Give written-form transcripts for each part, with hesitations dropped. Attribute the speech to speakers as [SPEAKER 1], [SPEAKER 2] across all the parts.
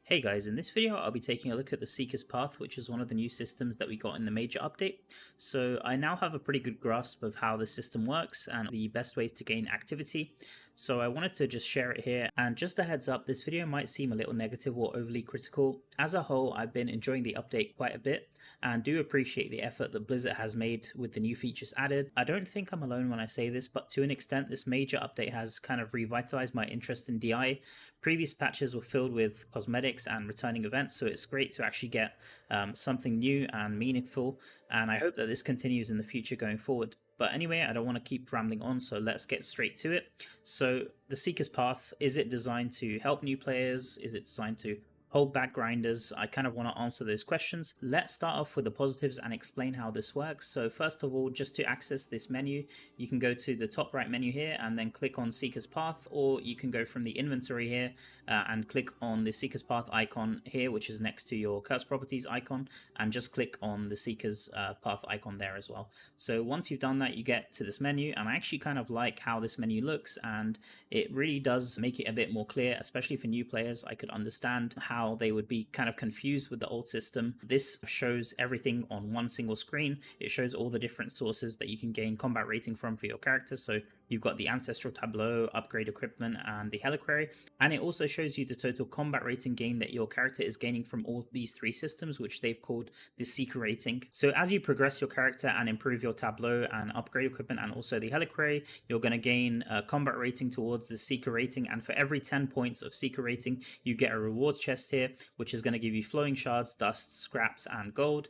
[SPEAKER 1] Hey guys, in this video I'll be taking a look at the Seeker's Path, which is one of the new systems that we got in the major update. So I now have a pretty good grasp of how the system works and the best ways to gain activity. So I wanted to just share it here, and just a heads up, this video might seem a little negative or overly critical. As a whole, I've been enjoying the update quite a bit and do appreciate the effort that Blizzard has made with the new features added. I don't think I'm alone when I say this, but to an extent this major update has kind of revitalized my interest in DI. Previous patches were filled with cosmetics and returning events, so it's great to actually get something new and meaningful, and I hope that this continues in the future going forward. But anyway, I don't want to keep rambling on, so let's get straight to it. So the Seeker's Path, is it designed to help new players? Is it designed to hold back grinders? I kind of want to answer those questions. Let's start off with the positives and explain how this works. So first of all, just to access this menu, you can go to the top right menu here and then click on Seeker's Path, or you can go from the inventory here and click on the Seeker's Path icon here, which is next to your Curse Properties icon, and just click on the Seeker's Path icon there as well. So once you've done that, you get to this menu, and I actually kind of like how this menu looks, and it really does make it a bit more clear, especially for new players. I could understand how they would be kind of confused with the old system. This shows everything on one single screen. It shows all the different sources that you can gain combat rating from for your character. So you've got the Ancestral, Tableau, upgrade equipment, and the Helliquary. And it also shows you the total combat rating gain that your character is gaining from all these three systems, which they've called the Seeker rating. So as you progress your character and improve your Tableau and upgrade equipment and also the Helliquary, you're going to gain a combat rating towards the Seeker rating. And for every 10 points of Seeker rating, you get a rewards chest here, which is going to give you flowing shards, dust, scraps, and gold.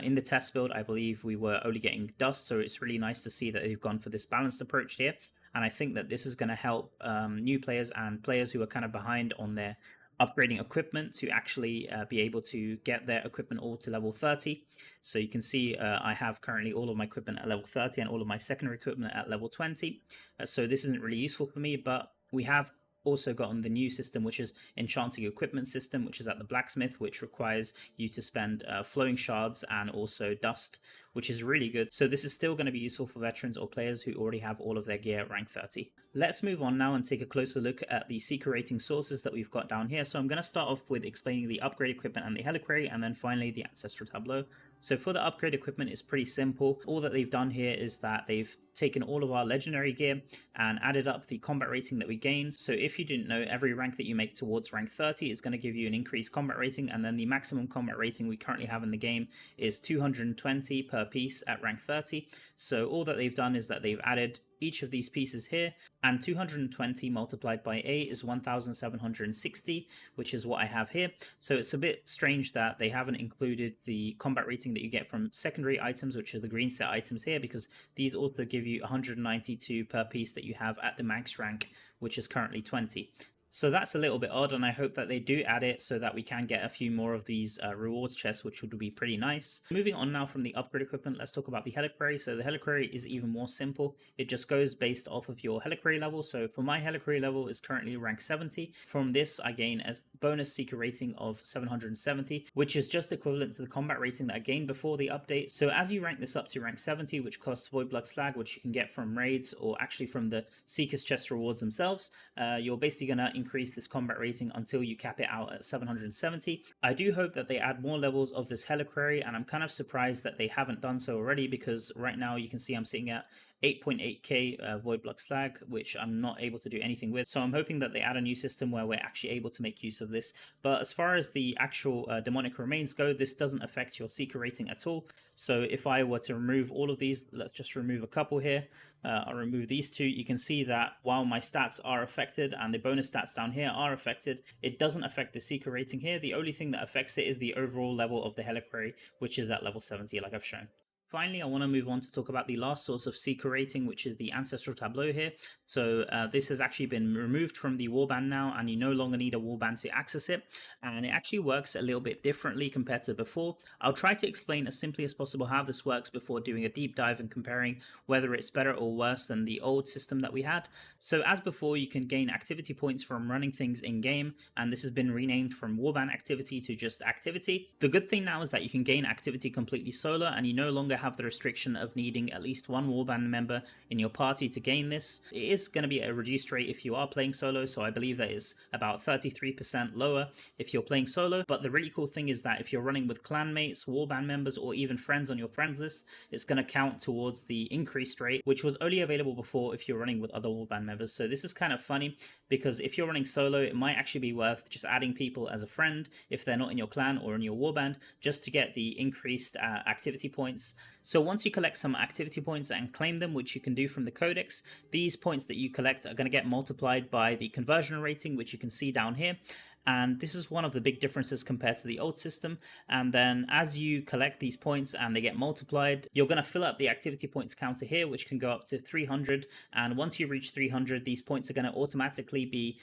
[SPEAKER 1] In the test build, I believe we were only getting dust, so it's really nice to see that they've gone for this balanced approach here. And I think that this is going to help new players and players who are kind of behind on their upgrading equipment to actually be able to get their equipment all to level 30. So you can see I have currently all of my equipment at level 30 and all of my secondary equipment at level 20. So this isn't really useful for me, but we have also gotten the new system, which is enchanting equipment system, which is at the blacksmith, which requires you to spend flowing shards and also dust, which is really good. So this is still going to be useful for veterans or players who already have all of their gear at rank 30. Let's move on now and take a closer look at the Seeker rating sources that we've got down here. So I'm going to start off with explaining the upgrade equipment and the Helliquary, and then finally the Ancestral Tableau. So for the upgrade equipment, it's pretty simple. All that they've done here is that they've taken all of our legendary gear and added up the combat rating that we gained. So if you didn't know, every rank that you make towards rank 30 is going to give you an increased combat rating, and then the maximum combat rating we currently have in the game is 220 per piece at rank 30. So all that they've done is that they've added each of these pieces here, and 220 multiplied by 8 is 1760, which is what I have here. So it's a bit strange that they haven't included the combat rating that you get from secondary items, which are the green set items here, because these also give you 192 per piece that you have at the max rank, which is currently 20. So that's a little bit odd, and I hope that they do add it so that we can get a few more of these rewards chests, which would be pretty nice. Moving on now from the upgrade equipment, let's talk about the Helliquary. So the Helliquary is even more simple. It just goes based off of your Helliquary level. So for my Helliquary level is currently rank 70. From this, I gain a bonus Seeker rating of 770, which is just equivalent to the combat rating that I gained before the update. So as you rank this up to rank 70, which costs Void Blood Slag, which you can get from raids or actually from the Seeker's chest rewards themselves, you're basically going to increase this combat rating until you cap it out at 770. I do hope that they add more levels of this Helliquary, and I'm kind of surprised that they haven't done so already, because right now you can see I'm sitting at 8.8k Void Blood Slag, which I'm not able to do anything with. So I'm hoping that they add a new system where we're actually able to make use of this. But as far as the actual demonic remains go, this doesn't affect your Seeker rating at all. So if I were to remove all of these, let's just remove a couple here. I'll remove these two. You can see that while my stats are affected and the bonus stats down here are affected, it doesn't affect the Seeker rating here. The only thing that affects it is the overall level of the Helliquary, which is at level 70, like I've shown. Finally, I want to move on to talk about the last source of Seeker rating, which is the Ancestral Tableau here. So this has actually been removed from the warband now, and you no longer need a warband to access it. And it actually works a little bit differently compared to before. I'll try to explain as simply as possible how this works before doing a deep dive and comparing whether it's better or worse than the old system that we had. So as before, you can gain activity points from running things in game, and this has been renamed from warband activity to just activity. The good thing now is that you can gain activity completely solo, and you no longer have the restriction of needing at least one warband member in your party to gain this. It is going to be a reduced rate if you are playing solo, so I believe that is about 33% lower if you're playing solo. But the really cool thing is that if you're running with clanmates, warband members, or even friends on your friends list, it's going to count towards the increased rate, which was only available before if you're running with other warband members. So this is kind of funny, because if you're running solo, it might actually be worth just adding people as a friend if they're not in your clan or in your warband, just to get the increased activity points. So once you collect some activity points and claim them, which you can do from the codex, these points that you collect are going to get multiplied by the conversion rating, which you can see down here. And this is one of the big differences compared to the old system. And then as you collect these points and they get multiplied, you're going to fill up the activity points counter here, which can go up to 300. And once you reach 300, these points are going to automatically be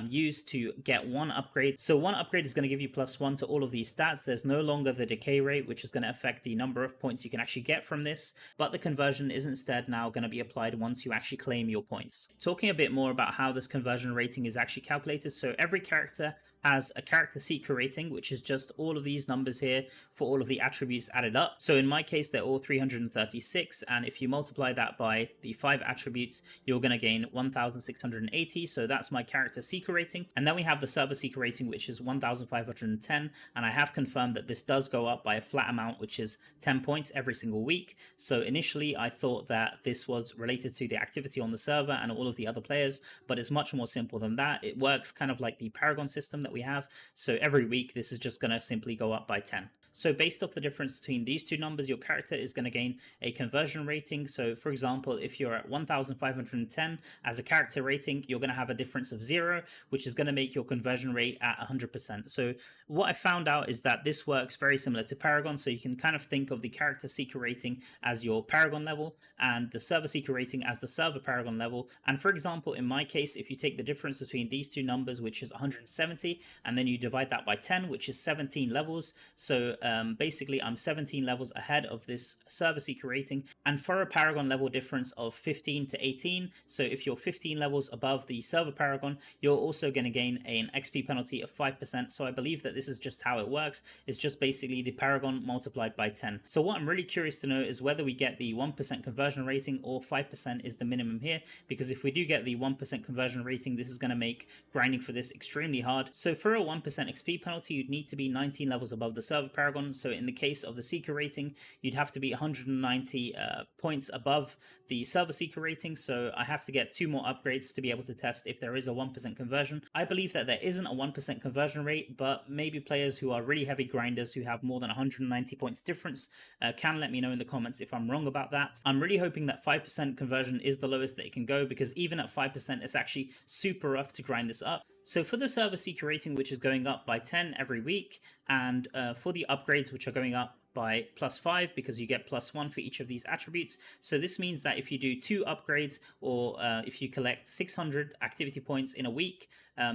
[SPEAKER 1] used to get one upgrade. So one upgrade is going to give you +1 to all of these stats. There's no longer the decay rate, which is going to affect the number of points you can actually get from this, but the conversion is instead now going to be applied once you actually claim your points. Talking a bit more about how this conversion rating is actually calculated. So every character has a character seeker rating, which is just all of these numbers here for all of the attributes added up. So in my case, they're all 336, and if you multiply that by the 5 attributes, you're going to gain 1680. So that's my character seeker rating. And then we have the server seeker rating, which is 1510, and I have confirmed that this does go up by a flat amount, which is 10 points every single week. So initially I thought that this was related to the activity on the server and all of the other players, but it's much more simple than that. It works kind of like the Paragon system that we have. So every week this is just going to simply go up by 10. So based off the difference between these two numbers, your character is going to gain a conversion rating. So for example, if you're at 1510 as a character rating, you're going to have a difference of 0, which is going to make your conversion rate at 100%. So what I found out is that this works very similar to Paragon. So you can kind of think of the character seeker rating as your Paragon level and the server seeker rating as the server Paragon level. And for example, in my case, if you take the difference between these two numbers, which is 170, and then you divide that by 10, which is 17 levels. So basically I'm 17 levels ahead of this server seeker rating, and for a Paragon level difference of 15 to 18, so if you're 15 levels above the server Paragon, you're also going to gain an XP penalty of 5%. So I believe that this is just how it works. It's just basically the Paragon multiplied by 10. So what I'm really curious to know is whether we get the 1% conversion rating or 5% is the minimum here, because if we do get the 1% conversion rating, this is going to make grinding for this extremely hard. So for a 1% XP penalty, you'd need to be 19 levels above the server Paragon. So in the case of the seeker rating, you'd have to be 190 points above the server seeker rating. So I have to get 2 more upgrades to be able to test if there is a 1% conversion. I believe that there isn't a 1% conversion rate, but maybe players who are really heavy grinders who have more than 190 points difference can let me know in the comments if I'm wrong about that. I'm really hoping that 5% conversion is the lowest that it can go, because even at 5%, it's actually super rough to grind this up. So for the server seeker rating, which is going up by 10 every week, and for the upgrades, which are going up by +5, because you get +1 for each of these attributes. So this means that if you do 2 upgrades, or if you collect 600 activity points in a week,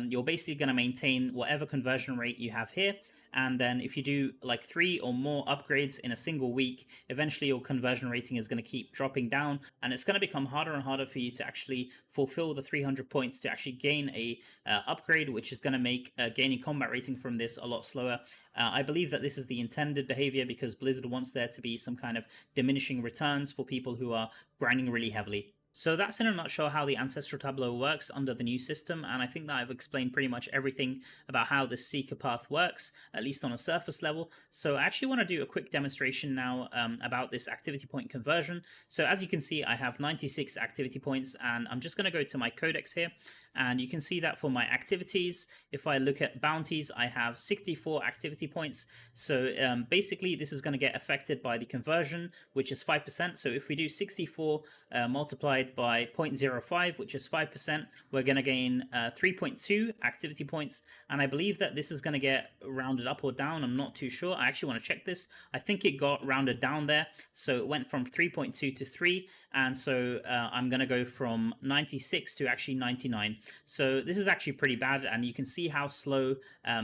[SPEAKER 1] you're basically going to maintain whatever conversion rate you have here. And then if you do like 3 or more upgrades in a single week, eventually your conversion rating is going to keep dropping down, and it's going to become harder and harder for you to actually fulfill the 300 points to actually gain a upgrade, which is going to make gaining combat rating from this a lot slower. I believe that this is the intended behavior, because Blizzard wants there to be some kind of diminishing returns for people who are grinding really heavily. So that's in a nutshell how the Ancestral Tableau works under the new system, and I think that I've explained pretty much everything about how the Seeker path works, at least on a surface level. So I actually want to do a quick demonstration now about this activity point conversion. So as you can see, I have 96 activity points, and I'm just going to go to my codex here, and you can see that for my activities, if I look at bounties, I have 64 activity points. So basically this is going to get affected by the conversion, which is 5%. So if we do 64 multiplied by 0.05, which is 5%, we're going to gain 3.2 activity points. And I believe that this is going to get rounded up or down. I'm not too sure. I actually want to check this. I think it got rounded down there. So it went from 3.2 to 3. And so I'm going to go from 96 to actually 99. So this is actually pretty bad. And you can see how slow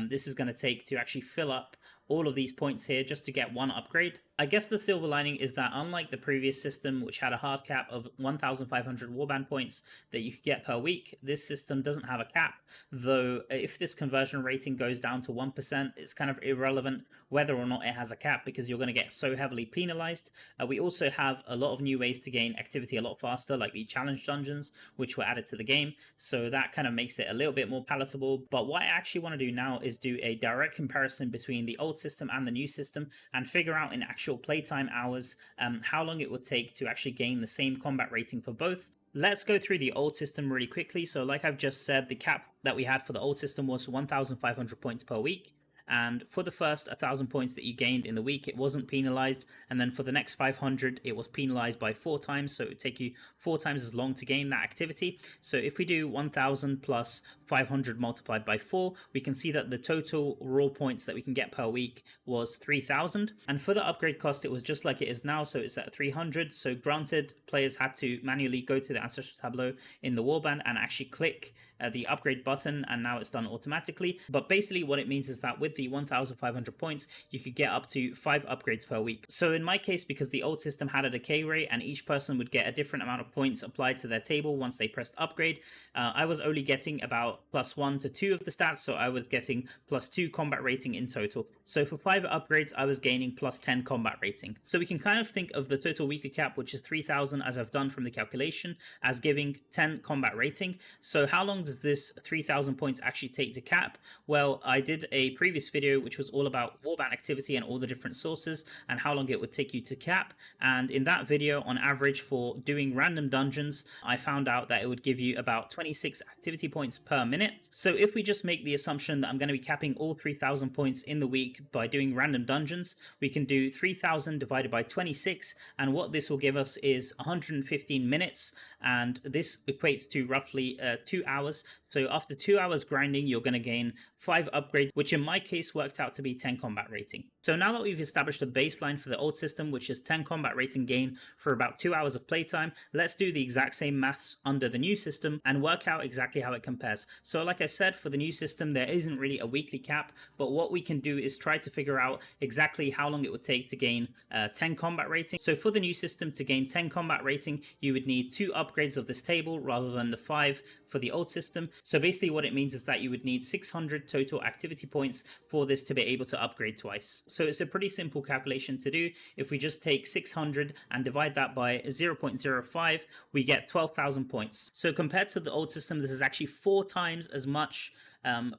[SPEAKER 1] this is going to take to actually fill up all of these points here just to get one upgrade. I guess the silver lining is that unlike the previous system, which had a hard cap of 1,500 warband points that you could get per week, this system doesn't have a cap, though if this conversion rating goes down to 1%, it's kind of irrelevant whether or not it has a cap because you're going to get so heavily penalized. We also have a lot of new ways to gain activity a lot faster, like the challenge dungeons, which were added to the game, so that kind of makes it a little bit more palatable. But what I actually want to do now is do a direct comparison between the old system and the new system and figure out in actual playtime hours how long it would take to actually gain the same combat rating for both. Let's go through the old system really quickly. So like I've just said, the cap that we had for the old system was 1,500 points per week. And for the first 1,000 points that you gained in the week, it wasn't penalized. And then for the next 500, it was penalized by 4 times. So it would take you 4 times as long to gain that activity. So if we do 1,000 plus 500 multiplied by 4, we can see that the total raw points that we can get per week was 3,000. And for the upgrade cost, it was just like it is now. So it's at 300. So granted, players had to manually go to the Ancestral Tableau in the warband and actually click the upgrade button, and now it's done automatically. But basically what it means is that with the 1,500 points, you could get up to 5 upgrades per week. So in my case, because the old system had a decay rate and each person would get a different amount of points applied to their table once they pressed upgrade, I was only getting about +1 to 2 of the stats, so I was getting +2 combat rating in total. So for 5 upgrades, I was gaining +10 combat rating. So we can kind of think of the total weekly cap, which is 3,000 as I've done from the calculation, as giving 10 combat rating. So how long does this 3,000 points actually take to cap? Well, I did a previous video which was all about warband activity and all the different sources and how long it would take you to cap, and in that video, on average for doing random dungeons, I found out that it would give you about 26 activity points per minute. So if we just make the assumption that I'm going to be capping all 3,000 points in the week by doing random dungeons, we can do 3,000 divided by 26, and what this will give us is 115 minutes, and this equates to roughly 2 hours. So after 2 hours grinding, you're going to gain 5 upgrades, which in my case worked out to be 10 combat rating. So now that we've established a baseline for the old system, which is 10 combat rating gain for about 2 hours of playtime, let's do the exact same maths under the new system and work out exactly how it compares. So like I said, for the new system, there isn't really a weekly cap, but what we can do is try to figure out exactly how long it would take to gain 10 combat rating. So for the new system, to gain 10 combat rating, you would need 2 upgrades of this table rather than the 5 for the old system. So basically what it means is that you would need 600 total activity points for this to be able to upgrade twice. So it's a pretty simple calculation to do. If we just take 600 and divide that by 0.05, we get 12,000 points. So compared to the old system, this is actually 4 times as much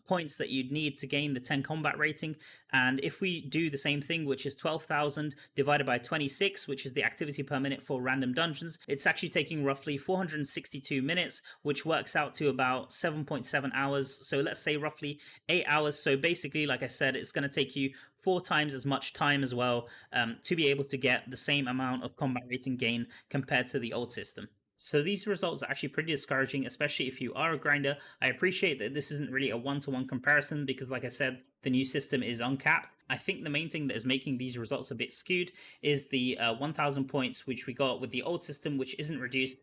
[SPEAKER 1] points that you'd need to gain the 10 combat rating. And if we do the same thing, which is 12,000 divided by 26, which is the activity per minute for random dungeons, it's actually taking roughly 462 minutes, which works out to about 7.7 hours. So let's say roughly 8 hours. So basically, like I said, it's going to take you 4 times as much time as well to be able to get the same amount of combat rating gain compared to the old system. So these results are actually pretty discouraging, especially if you are a grinder. I appreciate that this isn't really a one-to-one comparison because, like I said, the new system is uncapped. I think the main thing that is making these results a bit skewed is the 1,000 points which we got with the old system, which isn't reduced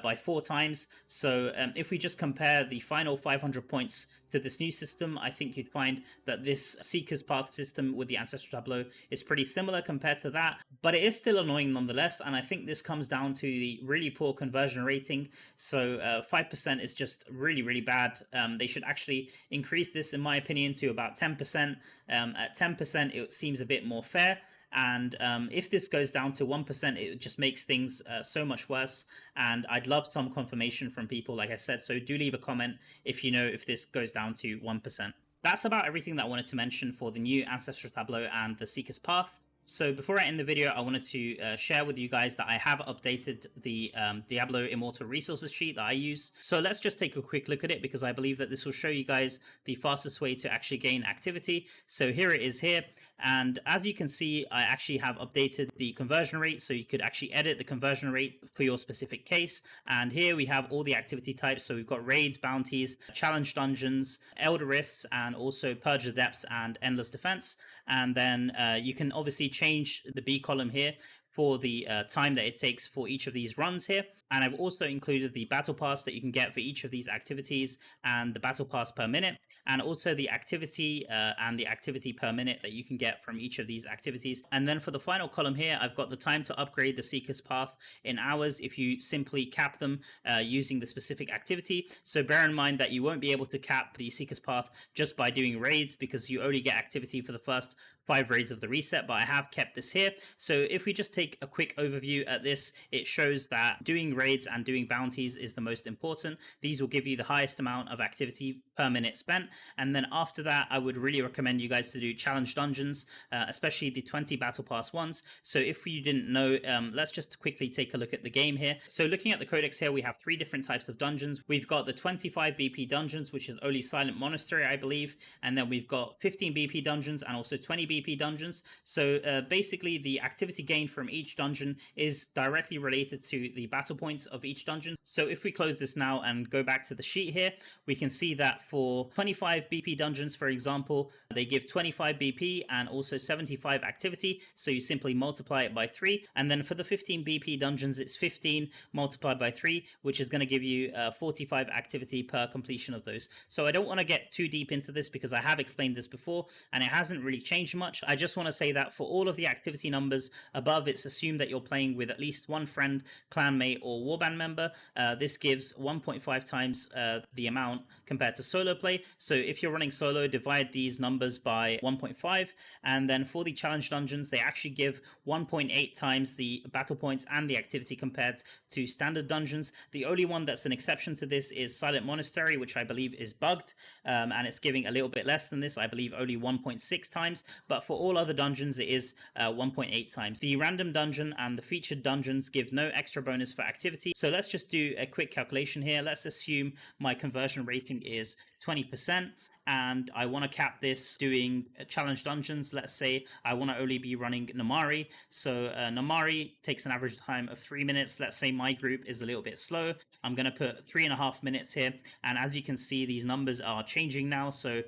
[SPEAKER 1] by 4 times. So if we just compare the final 500 points to this new system, I think you'd find that this Seeker's Path system with the Ancestral Tableau is pretty similar compared to that, but it is still annoying nonetheless, and I think this comes down to the really poor conversion rating. So 5% is just really, really bad. They should actually increase this, in my opinion, to about 10%. At 10%, it seems a bit more fair. And if this goes down to 1%, it just makes things so much worse. And I'd love some confirmation from people, like I said. So do leave a comment if you know if this goes down to 1%. That's about everything that I wanted to mention for the new Ancestral Tableau and the Seeker's Path. So before I end the video, I wanted to share with you guys that I have updated the Diablo Immortal resources sheet that I use. So let's just take a quick look at it because I believe that this will show you guys the fastest way to actually gain activity. So here it is here. And as you can see, I actually have updated the conversion rate. So you could actually edit the conversion rate for your specific case. And here we have all the activity types. So we've got raids, bounties, challenge dungeons, elder rifts, and also purge the depths and endless defense. And then you can obviously change the B column here for the time that it takes for each of these runs here. And I've also included the battle pass that you can get for each of these activities and the battle pass per minute. and also the activity and the activity per minute that you can get from each of these activities. And then for the final column here, I've got the time to upgrade the Seeker's Path in hours if you simply cap them using the specific activity. So bear in mind that you won't be able to cap the Seeker's Path just by doing raids, because you only get activity for the first 5 raids of the reset, but I have kept this here. So if we just take a quick overview at this, it shows that doing raids and doing bounties is the most important. These will give you the highest amount of activity per minute spent, and then after that I would really recommend you guys to do challenge dungeons, especially the 20 battle pass ones. So if you didn't know, let's just quickly take a look at the game here. So looking at the codex here, we have 3 different types of dungeons. We've got the 25 BP dungeons, which is only Silent Monastery, I believe, and then we've got 15 BP dungeons and also 20 BP dungeons. So basically the activity gained from each dungeon is directly related to the battle points of each dungeon. So if we close this now and go back to the sheet here, we can see that for 25 BP dungeons, for example, they give 25 BP and also 75 activity. So you simply multiply it by 3. And then for the 15 BP dungeons, it's 15 multiplied by 3, which is going to give you 45 activity per completion of those. So I don't want to get too deep into this because I have explained this before and it hasn't really changed much. I just want to say that for all of the activity numbers above, it's assumed that you're playing with at least one friend, clanmate, or warband member. This gives 1.5 times the amount compared to solo play. So if you're running solo, divide these numbers by 1.5, and then for the challenge dungeons, they actually give 1.8 times the battle points and the activity compared to standard dungeons. The only one that's an exception to this is Silent Monastery, which I believe is bugged, and it's giving a little bit less than this. I believe only 1.6 times, but for all other dungeons it is 1.8 times. The random dungeon and the featured dungeons give no extra bonus for activity. So let's just do a quick calculation here. Let's assume my conversion rating is 20%, and I want to cap this doing challenge dungeons. Let's say I want to only be running Namari. So Namari takes an average time of 3 minutes. Let's say my group is a little bit slow. I'm going to put 3.5 minutes here. And as you can see, these numbers are changing now. So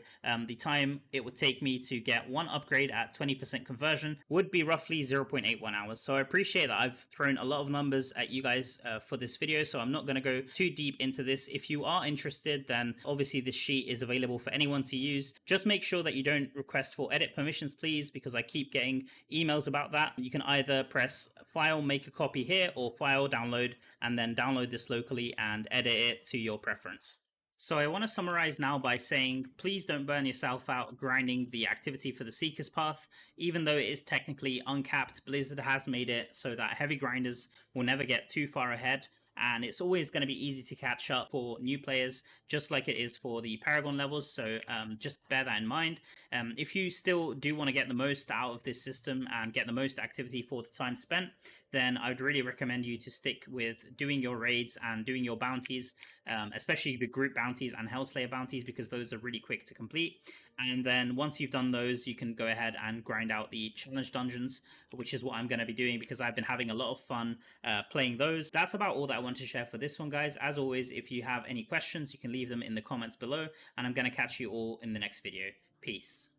[SPEAKER 1] the time it would take me to get one upgrade at 20% conversion would be roughly 0.81 hours. So I appreciate that I've thrown a lot of numbers at you guys for this video. So I'm not going to go too deep into this. If you are interested, then obviously this sheet is available for anyone to use. Just make sure that you don't request for edit permissions, please, because I keep getting emails about that. You can either press file, make a copy here, or file, download, and then download this locally and edit it to your preference. So I want to summarize now by saying, please don't burn yourself out grinding the activity for the Seeker's Path. Even though it is technically uncapped, Blizzard has made it so that heavy grinders will never get too far ahead. And it's always going to be easy to catch up for new players, just like it is for the Paragon levels. So just bear that in mind. If you still do want to get the most out of this system and get the most activity for the time spent, then I would really recommend you to stick with doing your raids and doing your bounties, especially the group bounties and Hellslayer bounties, because those are really quick to complete. And then once you've done those, you can go ahead and grind out the challenge dungeons, which is what I'm going to be doing because I've been having a lot of fun playing those. That's about all that I want to share for this one, guys. As always, if you have any questions, you can leave them in the comments below, and I'm going to catch you all in the next video. Peace.